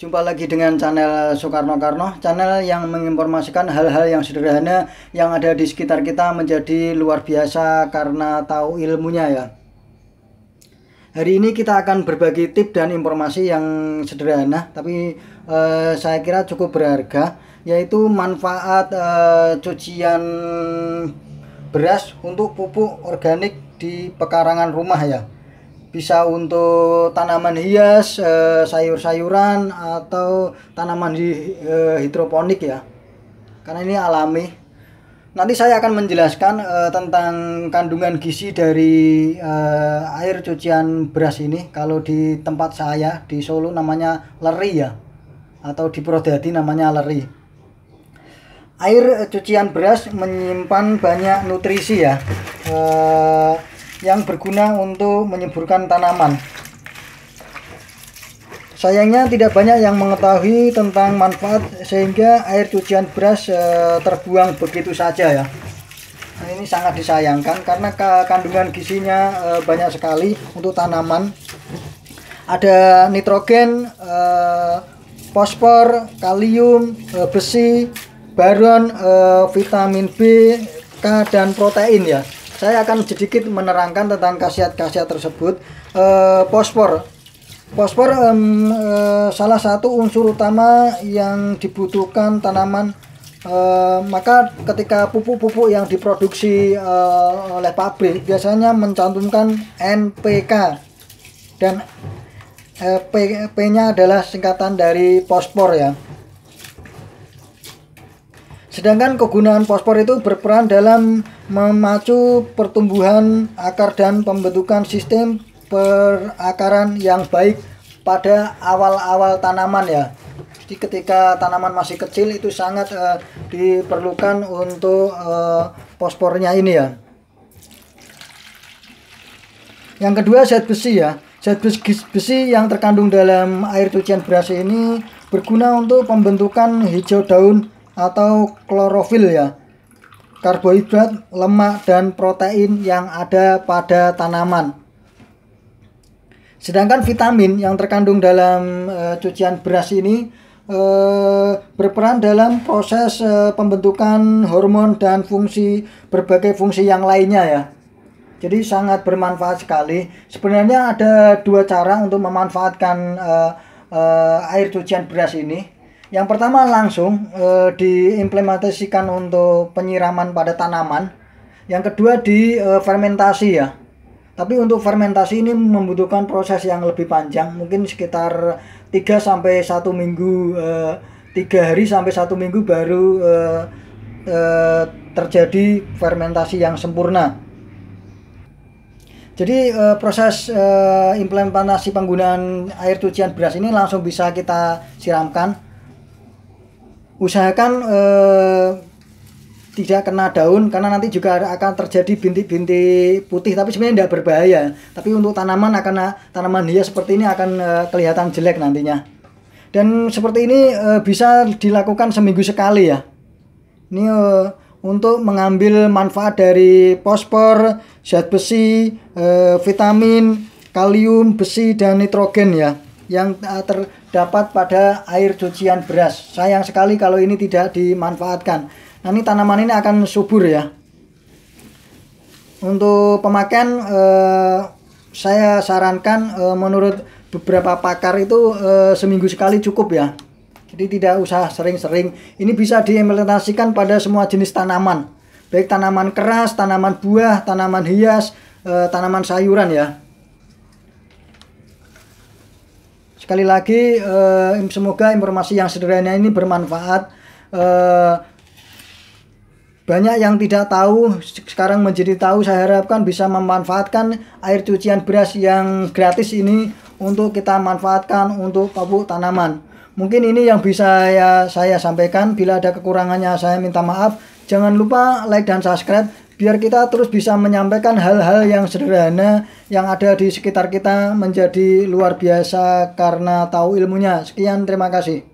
Jumpa lagi dengan channel Soekarno Karno, channel yang menginformasikan hal-hal yang sederhana yang ada di sekitar kita menjadi luar biasa karena tahu ilmunya ya. Hari ini kita akan berbagi tips dan informasi yang sederhana, tapi saya kira cukup berharga, yaitu manfaat cucian beras untuk pupuk organik di pekarangan rumah ya. Bisa untuk tanaman hias, sayur-sayuran, atau tanaman hidroponik ya, karena ini alami. Nanti saya akan menjelaskan tentang kandungan gizi dari air cucian beras ini. Kalau di tempat saya di Solo namanya leri ya, atau di Purwodadi namanya leri. Air cucian beras menyimpan banyak nutrisi ya, yang berguna untuk menyuburkan tanaman. Sayangnya tidak banyak yang mengetahui tentang manfaat, sehingga air cucian beras terbuang begitu saja ya. Nah, ini sangat disayangkan karena kandungan gizinya banyak sekali untuk tanaman. Ada nitrogen, fosfor, kalium, besi, boron, vitamin B, K, dan protein ya. Saya akan sedikit menerangkan tentang khasiat-khasiat tersebut. Fosfor salah satu unsur utama yang dibutuhkan tanaman. Maka ketika pupuk-pupuk yang diproduksi oleh pabrik biasanya mencantumkan NPK, dan P-nya adalah singkatan dari fosfor ya. Sedangkan kegunaan fosfor itu berperan dalam memacu pertumbuhan akar dan pembentukan sistem perakaran yang baik pada awal-awal tanaman ya. Jadi ketika tanaman masih kecil itu sangat diperlukan untuk fosfornya ini ya. Yang kedua, zat besi ya. Zat besi yang terkandung dalam air cucian beras ini berguna untuk pembentukan hijau daun atau klorofil ya, karbohidrat, lemak, dan protein yang ada pada tanaman. Sedangkan vitamin yang terkandung dalam cucian beras ini berperan dalam proses pembentukan hormon dan berbagai fungsi yang lainnya ya. Jadi sangat bermanfaat sekali. Sebenarnya ada dua cara untuk memanfaatkan air cucian beras ini. Yang pertama, langsung diimplementasikan untuk penyiraman pada tanaman. Yang kedua, di fermentasi ya. Tapi untuk fermentasi ini membutuhkan proses yang lebih panjang, mungkin sekitar 3 sampai 1 minggu, 3 hari sampai 1 minggu baru terjadi fermentasi yang sempurna. Jadi proses implementasi penggunaan air cucian beras ini langsung bisa kita siramkan. Usahakan tidak kena daun, karena nanti juga akan terjadi bintik-bintik putih, tapi sebenarnya tidak berbahaya. Tapi untuk tanaman hias seperti ini akan kelihatan jelek nantinya. Dan seperti ini bisa dilakukan seminggu sekali ya. Ini untuk mengambil manfaat dari fosfor, zat besi, vitamin, kalium, besi, dan nitrogen ya, yang terdapat pada air cucian beras. Sayang sekali kalau ini tidak dimanfaatkan. Nah, ini tanaman ini akan subur ya. Untuk pemakaian saya sarankan menurut beberapa pakar itu seminggu sekali cukup ya. Jadi tidak usah sering-sering. Ini bisa diimplementasikan pada semua jenis tanaman, baik tanaman keras, tanaman buah, tanaman hias, tanaman sayuran ya. Sekali lagi, semoga informasi yang sederhana ini bermanfaat. Banyak yang tidak tahu, sekarang menjadi tahu. Saya harapkan bisa memanfaatkan air cucian beras yang gratis ini untuk kita manfaatkan untuk pupuk tanaman. Mungkin ini yang bisa saya sampaikan. Bila ada kekurangannya saya minta maaf. Jangan lupa like dan subscribe, biar kita terus bisa menyampaikan hal-hal yang sederhana yang ada di sekitar kita menjadi luar biasa karena tahu ilmunya. Sekian, terima kasih.